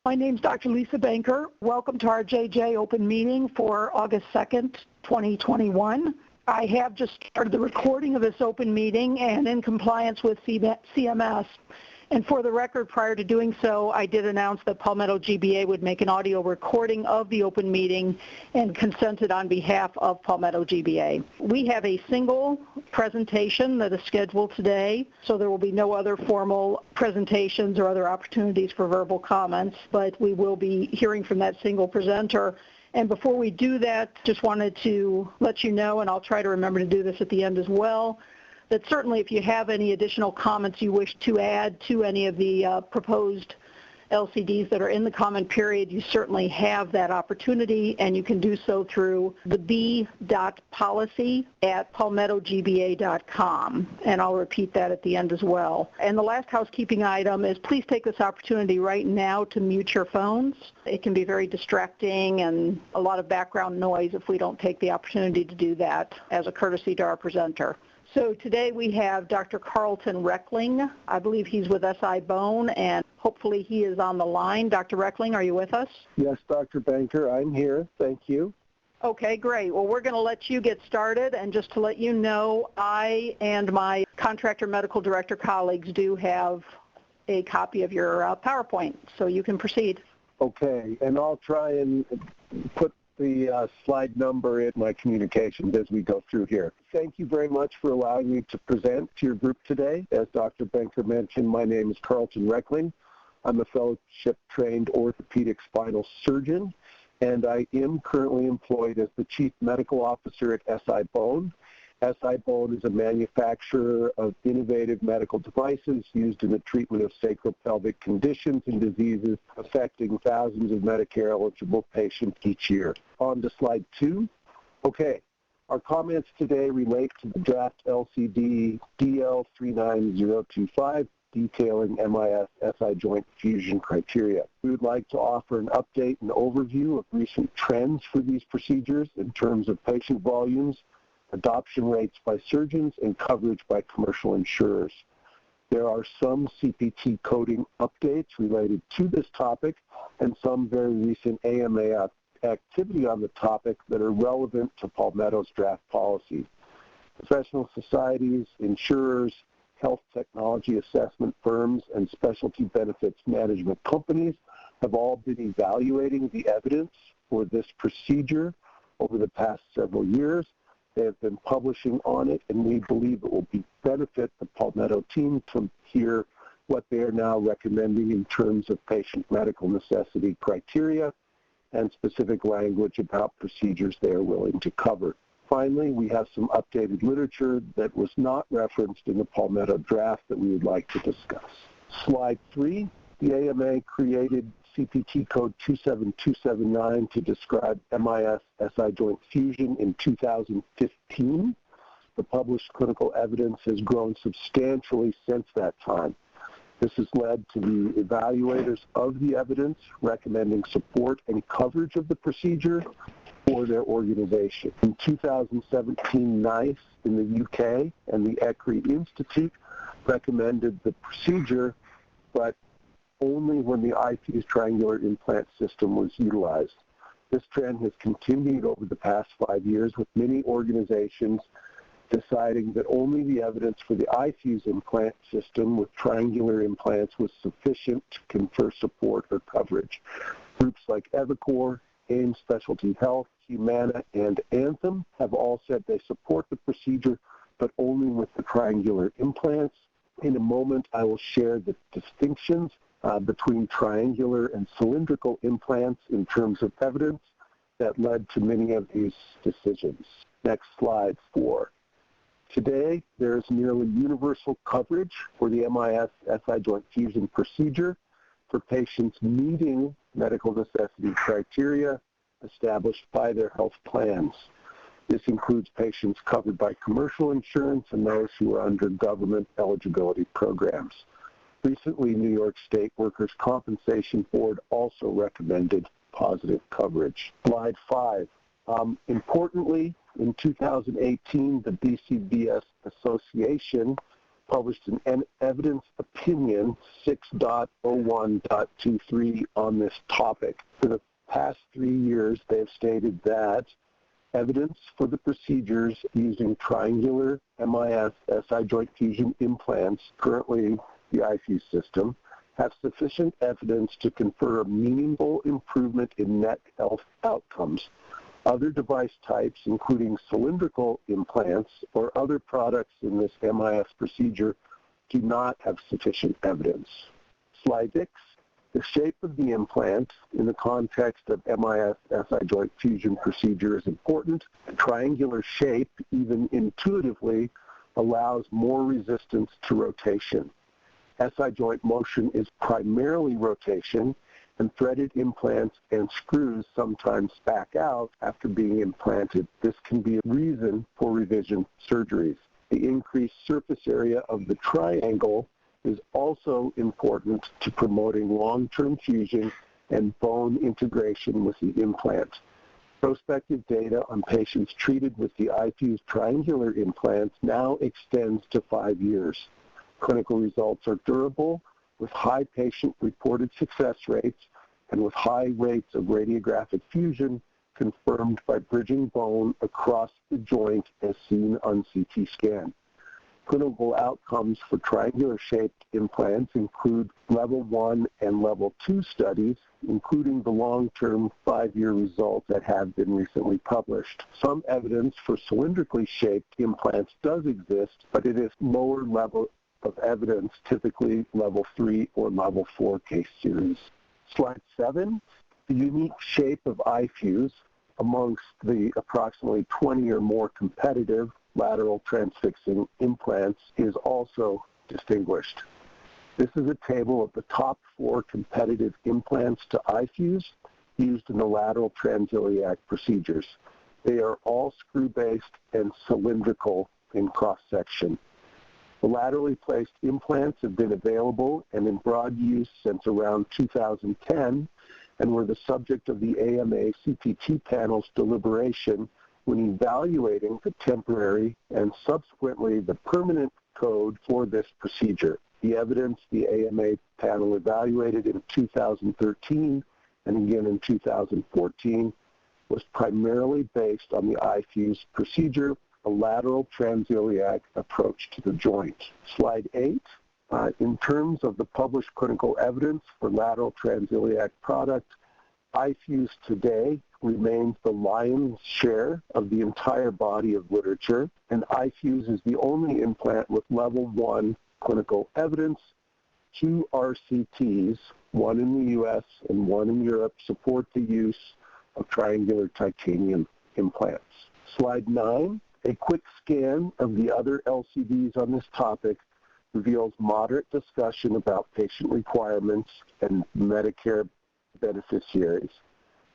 My name's Dr. Lisa Banker. Welcome to our JJ open meeting for August 2nd, 2021. I have just started the recording of this open meeting and in compliance with CMS. And for the record, prior to doing so, I did announce that Palmetto GBA would make an audio recording of the open meeting and consented on behalf of Palmetto GBA. We have a single presentation that is scheduled today, so there will be no other formal presentations or other opportunities for verbal comments, but we will be hearing from that single presenter. And before we do that, just wanted to let you know, and I'll try to remember to do this at the end as well, that certainly if you have any additional comments you wish to add to any of the proposed LCDs that are in the comment period, you certainly have that opportunity, and you can do so through the b.policy@palmettogba.com, and I'll repeat that at the end as well. And the last housekeeping item is please take this opportunity right now to mute your phones. It can be very distracting and a lot of background noise if we don't take the opportunity to do that as a courtesy to our presenter. So today we have Dr. Carlton Reckling. I believe he's with SI-BONE, and hopefully he is on the line. Dr. Reckling, are you with us? Yes, Dr. Banker, I'm here. Thank you. Okay, great. Well, we're going to let you get started, and just to let you know, I and my contractor medical director colleagues do have a copy of your PowerPoint, so you can proceed. Okay, and I'll try and put the slide number in my communications as we go through here. Thank you very much for allowing me to present to your group today. As Dr. Banker mentioned, my name is Carlton Reckling. I'm a fellowship-trained orthopedic spinal surgeon, and I am currently employed as the Chief Medical Officer at SI-BONE. SI-BONE is a manufacturer of innovative medical devices used in the treatment of sacropelvic conditions and diseases affecting thousands of Medicare-eligible patients each year. On to slide 2. Okay, our comments today relate to the draft LCD DL39025 detailing MIS-SI joint fusion criteria. We would like to offer an update and overview of recent trends for these procedures in terms of patient volumes, adoption rates by surgeons, and coverage by commercial insurers. There are some CPT coding updates related to this topic and some very recent AMA activity on the topic that are relevant to Palmetto's draft policy. Professional societies, insurers, health technology assessment firms, and specialty benefits management companies have all been evaluating the evidence for this procedure over the past several years. They have been publishing on it, and we believe it will benefit the Palmetto team to hear what they are now recommending in terms of patient medical necessity criteria and specific language about procedures they are willing to cover. Finally, we have some updated literature that was not referenced in the Palmetto draft that we would like to discuss. Slide 3, the AMA created CPT code 27279 to describe MIS-SI joint fusion in 2015. The published clinical evidence has grown substantially since that time. This has led to the evaluators of the evidence recommending support and coverage of the procedure for their organization. In 2017, NICE in the UK and the ECRI Institute recommended the procedure, but only when the iFuse triangular implant system was utilized. This trend has continued over the past 5 years, with many organizations deciding that only the evidence for the iFuse implant system with triangular implants was sufficient to confer support or coverage. Groups like Evicor, AIM Specialty Health, Humana, and Anthem have all said they support the procedure, but only with the triangular implants. In a moment, I will share the distinctions between triangular and cylindrical implants in terms of evidence that led to many of these decisions. Next slide 4. Today, there is nearly universal coverage for the MIS-SI joint fusion procedure for patients meeting medical necessity criteria established by their health plans. This includes patients covered by commercial insurance and those who are under government eligibility programs. Recently, New York State Workers' Compensation Board also recommended positive coverage. Slide 5. Importantly, in 2018, the BCBS Association published an evidence opinion 6.01.23 on this topic. For the past 3 years, they have stated that evidence for the procedures using triangular MIS SI joint fusion implants, currently the iFuse system, have sufficient evidence to confer a meaningful improvement in net health outcomes. Other device types, including cylindrical implants or other products in this MIS procedure, do not have sufficient evidence. Slide 6. The shape of the implant in the context of MIS SI joint fusion procedure is important. A triangular shape, even intuitively, allows more resistance to rotation. SI joint motion is primarily rotation, and threaded implants and screws sometimes back out after being implanted. This can be a reason for revision surgeries. The increased surface area of the triangle is also important to promoting long-term fusion and bone integration with the implant. Prospective data on patients treated with the iFuse triangular implants now extends to 5 years. Clinical results are durable, with high patient-reported success rates and with high rates of radiographic fusion confirmed by bridging bone across the joint as seen on CT scan. Clinical outcomes for triangular-shaped implants include Level 1 and Level 2 studies, including the long-term 5-year results that have been recently published. Some evidence for cylindrically shaped implants does exist, but it is lower level of evidence, typically Level 3 or Level 4 case series. Slide 7, the unique shape of iFuse amongst the approximately 20 or more competitive lateral transfixing implants is also distinguished. This is a table of the top 4 competitive implants to iFuse used in the lateral transiliac procedures. They are all screw-based and cylindrical in cross-section. The laterally placed implants have been available and in broad use since around 2010 and were the subject of the AMA CPT panel's deliberation when evaluating the temporary and subsequently the permanent code for this procedure. The evidence the AMA panel evaluated in 2013 and again in 2014 was primarily based on the iFuse procedure, a lateral transiliac approach to the joint. Slide 8. In terms of the published clinical evidence for lateral transiliac product, iFuse today remains the lion's share of the entire body of literature, and iFuse is the only implant with Level 1 clinical evidence. 2 RCTs, one in the U.S. and one in Europe, support the use of triangular titanium implants. Slide 9. A quick scan of the other LCDs on this topic reveals moderate discussion about patient requirements and Medicare beneficiaries.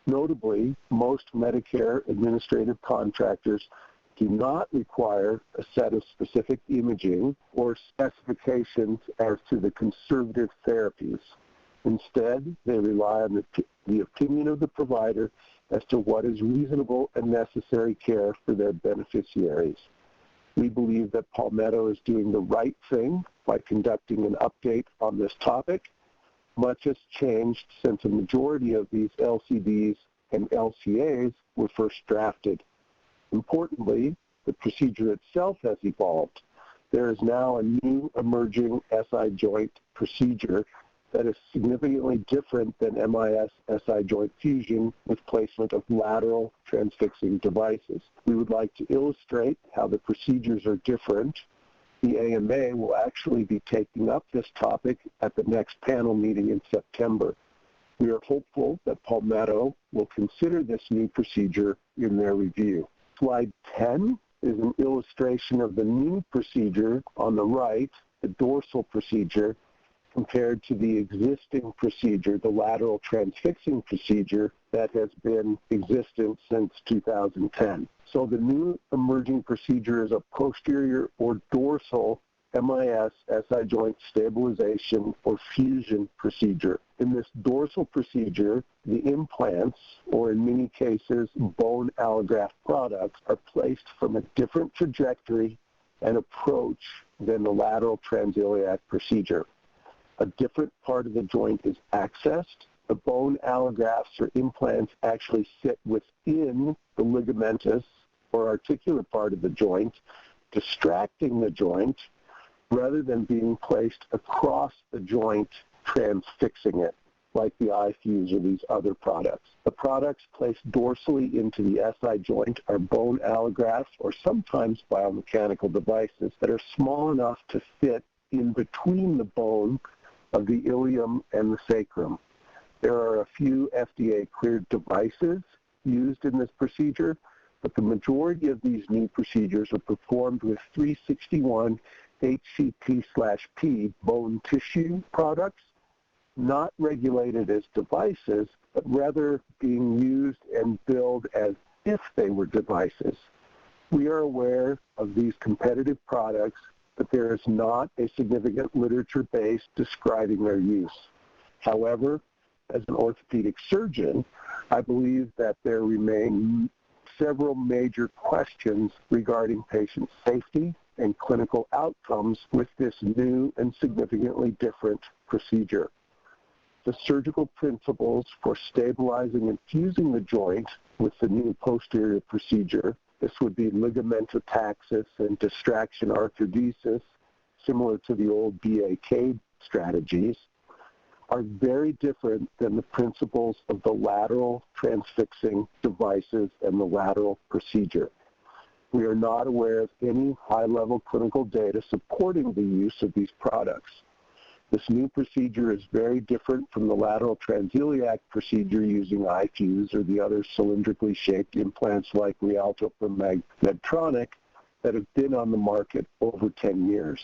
Notably, most Medicare administrative contractors do not require a set of specific imaging or specifications as to the conservative therapies. Instead, they rely on the opinion of the provider as to what is reasonable and necessary care for their beneficiaries. We believe that Palmetto is doing the right thing by conducting an update on this topic. Much has changed since a majority of these LCDs and LCAs were first drafted. Importantly, the procedure itself has evolved. There is now a new emerging SI joint procedure that is significantly different than MIS SI joint fusion with placement of lateral transfixing devices. We would like to illustrate how the procedures are different. The AMA will actually be taking up this topic at the next panel meeting in September. We are hopeful that Palmetto will consider this new procedure in their review. Slide 10 is an illustration of the new procedure on the right, the dorsal procedure, compared to the existing procedure, the lateral transfixing procedure that has been existent since 2010. So the new emerging procedure is a posterior or dorsal MIS SI joint stabilization or fusion procedure. In this dorsal procedure, the implants, or in many cases bone allograft products, are placed from a different trajectory and approach than the lateral transiliac procedure. A different part of the joint is accessed. The bone allografts or implants actually sit within the ligamentous or articular part of the joint, distracting the joint rather than being placed across the joint, transfixing it, like the iFuse or these other products. The products placed dorsally into the SI joint are bone allografts or sometimes biomechanical devices that are small enough to fit in between the bone of the ilium and the sacrum. There are a few FDA-cleared devices used in this procedure, but the majority of these new procedures are performed with 361 HCP/P bone tissue products, not regulated as devices, but rather being used and billed as if they were devices. We are aware of these competitive products, but there is not a significant literature base describing their use. However, as an orthopedic surgeon, I believe that there remain several major questions regarding patient safety and clinical outcomes with this new and significantly different procedure. The surgical principles for stabilizing and fusing the joint with the new posterior procedure, this would be ligamentataxis and distraction arthrodesis, similar to the old BAK strategies, are very different than the principles of the lateral transfixing devices and the lateral procedure. We are not aware of any high-level clinical data supporting the use of these products. This new procedure is very different from the lateral transiliac procedure using iFuse or the other cylindrically shaped implants like Rialto from Medtronic that have been on the market over 10 years.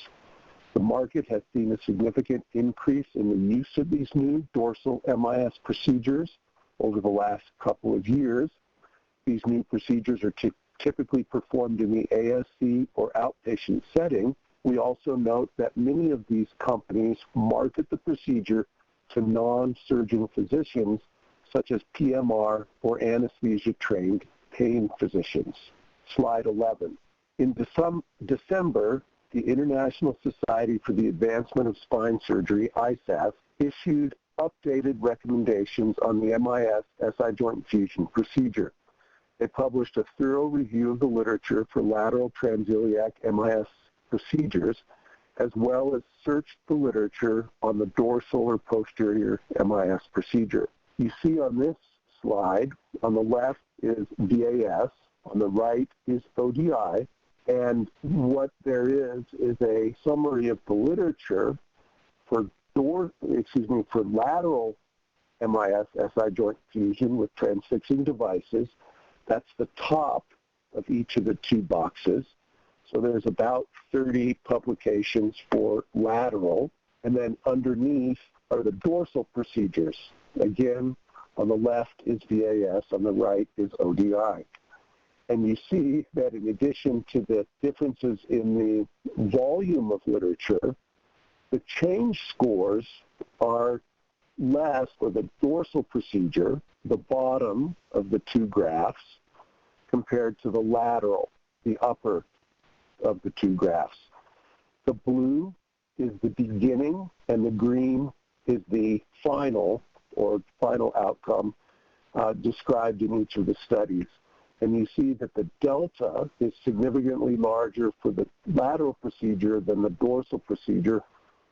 The market has seen a significant increase in the use of these new dorsal MIS procedures over the last couple of years. These new procedures are typically performed in the ASC or outpatient setting. We also note that many of these companies market the procedure to non-surgeon physicians, such as PMR or anesthesia-trained pain physicians. Slide 11. In December, the International Society for the Advancement of Spine Surgery, ISASS, issued updated recommendations on the MIS SI joint fusion procedure. They published a thorough review of the literature for lateral transiliac MIS procedures, as well as searched the literature on the dorsal or posterior MIS procedure. You see on this slide, on the left is VAS, on the right is ODI, and what there is a summary of the literature for lateral MIS SI joint fusion with transfixing devices. That's the top of each of the two boxes. So there's about 30 publications for lateral, and then underneath are the dorsal procedures. Again, on the left is VAS, on the right is ODI. And you see that in addition to the differences in the volume of literature, the change scores are less for the dorsal procedure, the bottom of the two graphs, compared to the lateral, the upper of the two graphs. The blue is the beginning and the green is the final outcome described in each of the studies. And you see that the delta is significantly larger for the lateral procedure than the dorsal procedure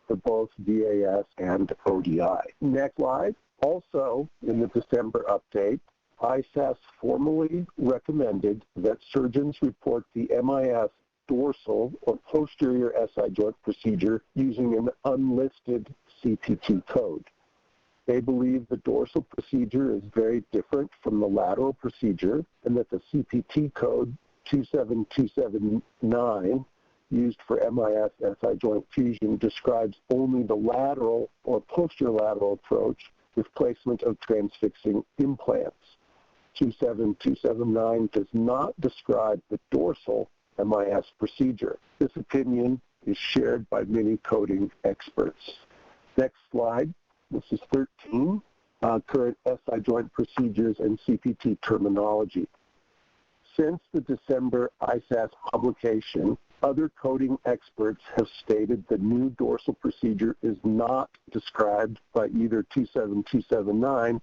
for both VAS and ODI. Next slide. Also, in the December update, ISASS formally recommended that surgeons report the MIS dorsal or posterior SI joint procedure using an unlisted CPT code. They believe the dorsal procedure is very different from the lateral procedure and that the CPT code 27279 used for MIS SI joint fusion describes only the lateral or posterolateral approach with placement of transfixing implants. 27279 does not describe the dorsal MIS procedure. This opinion is shared by many coding experts. Next slide. This is 13, current SI joint procedures and CPT terminology. Since the December ISASS publication, Other coding experts have stated the new dorsal procedure is not described by either 27279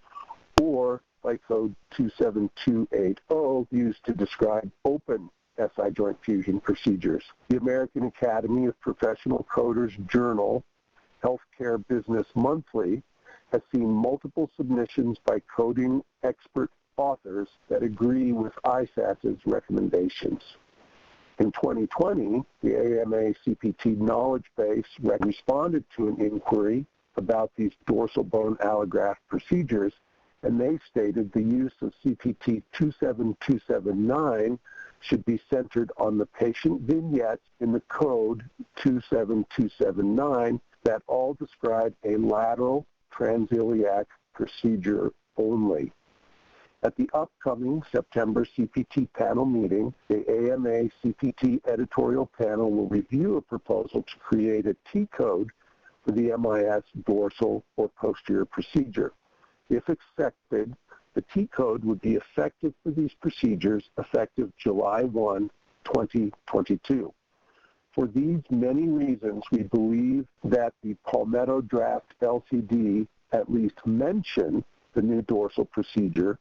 or by code 27280 used to describe open SI joint fusion procedures. The American Academy of Professional Coders Journal, Healthcare Business Monthly, has seen multiple submissions by coding expert authors that agree with ISAS's recommendations. In 2020, the AMA CPT knowledge base responded to an inquiry about these dorsal bone allograft procedures, and they stated the use of CPT 27279 should be centered on the patient vignettes in the code 27279 that all describe a lateral transiliac procedure only. At the upcoming September CPT panel meeting, the AMA CPT editorial panel will review a proposal to create a T-code for the MIS dorsal or posterior procedure. If accepted, the T-code would be effective for these procedures effective July 1, 2022. For these many reasons, we believe that the Palmetto draft LCD at least mention the new dorsal procedure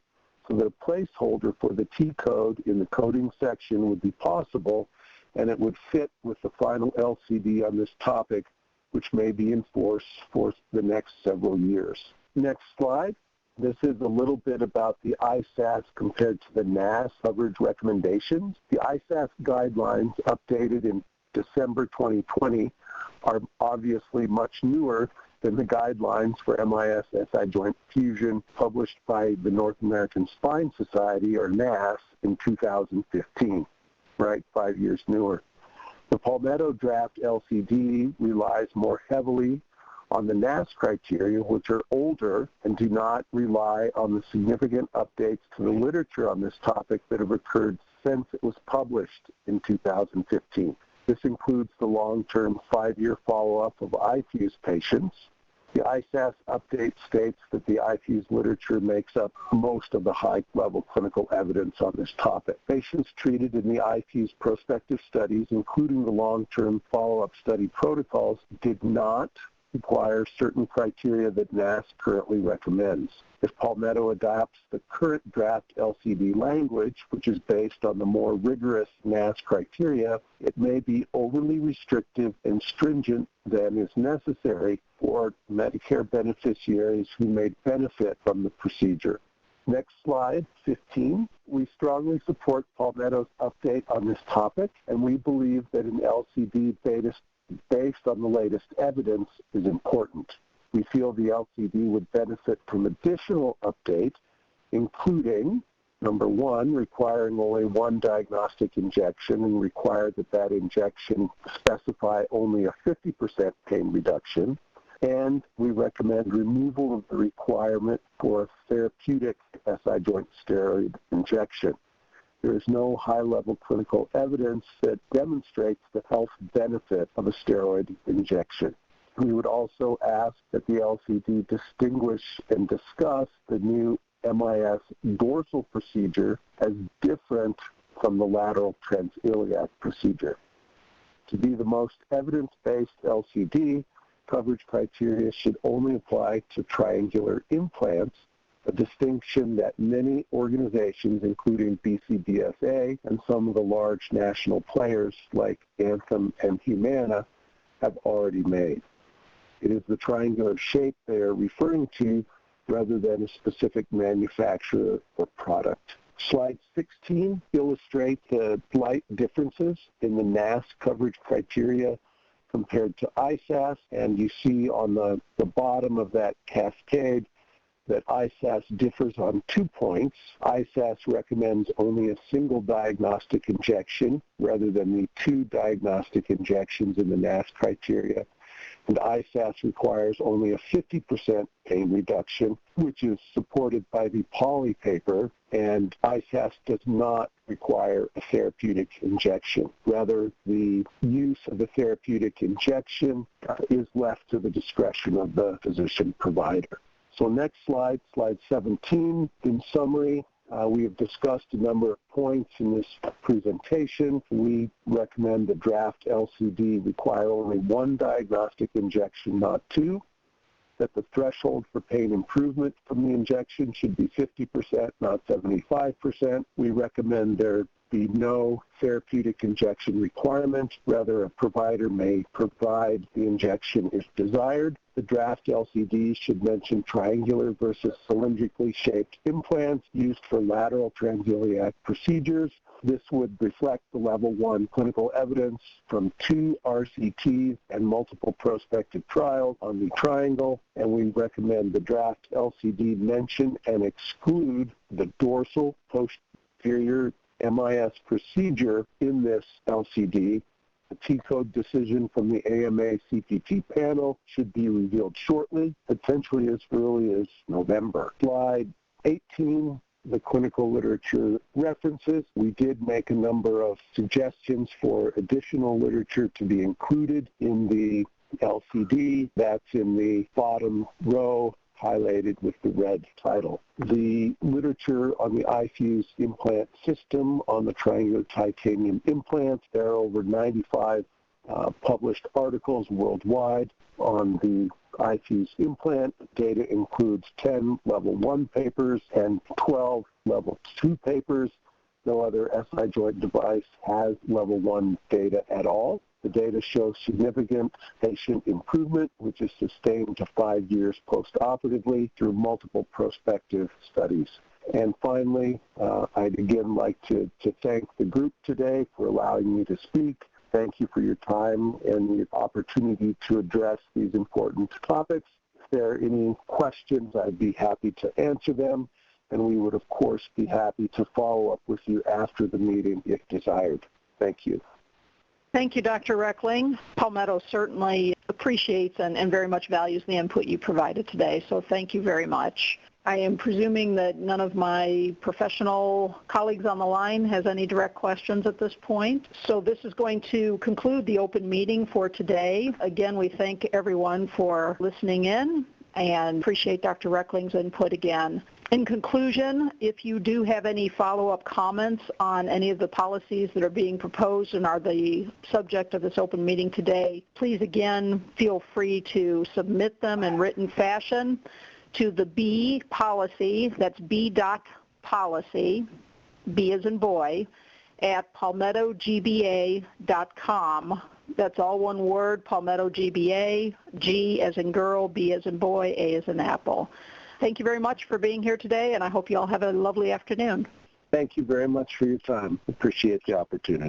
so that a placeholder for the T-code in the coding section would be possible, and it would fit with the final LCD on this topic, which may be in force for the next several years. Next slide. This is a little bit about the ISAS compared to the NAS coverage recommendations. The ISAS guidelines updated in December 2020 are obviously much newer than the guidelines for MIS SI joint fusion published by the North American Spine Society, or NAS, in 2015, right, 5 years newer. The Palmetto draft LCD relies more heavily on the NAS criteria, which are older and do not rely on the significant updates to the literature on this topic that have occurred since it was published in 2015. This includes the long-term 5-year follow-up of iFuse patients. The ISAS update states that the iFuse literature makes up most of the high-level clinical evidence on this topic. Patients treated in the iFuse prospective studies, including the long-term follow-up study protocols, did not require certain criteria that NAS currently recommends. If Palmetto adopts the current draft LCD language, which is based on the more rigorous NAS criteria, it may be overly restrictive and stringent than is necessary for Medicare beneficiaries who may benefit from the procedure. Next slide, 15. We strongly support Palmetto's update on this topic, and we believe that an LCD based on the latest evidence is important. We feel the LCD would benefit from additional updates, including, number one, requiring only one diagnostic injection and require that injection specify only a 50% pain reduction. And we recommend removal of the requirement for a therapeutic SI joint steroid injection. There is no high-level clinical evidence that demonstrates the health benefit of a steroid injection. We would also ask that the LCD distinguish and discuss the new MIS dorsal procedure as different from the lateral transiliac procedure. To be the most evidence-based LCD, coverage criteria should only apply to triangular implants, a distinction that many organizations, including BCBSA and some of the large national players like Anthem and Humana, have already made. It is the triangular shape they are referring to rather than a specific manufacturer or product. Slide 16 illustrates the slight differences in the NAS coverage criteria compared to ISAS, and you see on the bottom of that cascade that ISAS differs on 2 points. ISAS recommends only a single diagnostic injection rather than the 2 diagnostic injections in the NAS criteria. And ISAS requires only a 50% pain reduction, which is supported by the Poly paper, and ISAS does not require a therapeutic injection. Rather, the use of the therapeutic injection is left to the discretion of the physician provider. So next slide, slide 17. In summary, We have discussed a number of points in this presentation. We recommend the draft LCD require only one diagnostic injection, not two. That the threshold for pain improvement from the injection should be 50%, not 75%. We recommend there be no therapeutic injection requirement. Rather, a provider may provide the injection if desired. The draft LCD should mention triangular versus cylindrically shaped implants used for lateral transiliac procedures. This would reflect the level 1 clinical evidence from 2 RCTs and multiple prospective trials on the triangle, and we recommend the draft LCD mention and exclude the dorsal posterior MIS procedure in this LCD. The T-code decision from the AMA CPT panel should be revealed shortly, potentially as early as November. Slide 18, the clinical literature references. We did make a number of suggestions for additional literature to be included in the LCD. That's in the bottom row, highlighted with the red title. The literature on the iFuse implant system on the triangular titanium implants, there are over 95 published articles worldwide on the iFuse implant. Data includes 10 level 1 papers and 12 level 2 papers. No other SI joint device has level 1 data at all. The data shows significant patient improvement, which is sustained to 5 years postoperatively through multiple prospective studies. And finally, I'd again like to thank the group today for allowing me to speak. Thank you for your time and the opportunity to address these important topics. If there are any questions, I'd be happy to answer them, and we would, of course, be happy to follow up with you after the meeting if desired. Thank you. Thank you, Dr. Reckling. Palmetto certainly appreciates and very much values the input you provided today, so thank you very much. I am presuming that none of my professional colleagues on the line has any direct questions at this point. So this is going to conclude the open meeting for today. Again, we thank everyone for listening in and appreciate Dr. Reckling's input again. In conclusion, if you do have any follow-up comments on any of the policies that are being proposed and are the subject of this open meeting today, please again feel free to submit them in written fashion to the B policy, that's B.policy, B as in boy, at palmettogba.com. That's all one word, Palmetto GBA, G as in girl, B as in boy, A as in apple. Thank you very much for being here today, and I hope you all have a lovely afternoon. Thank you very much for your time. Appreciate the opportunity.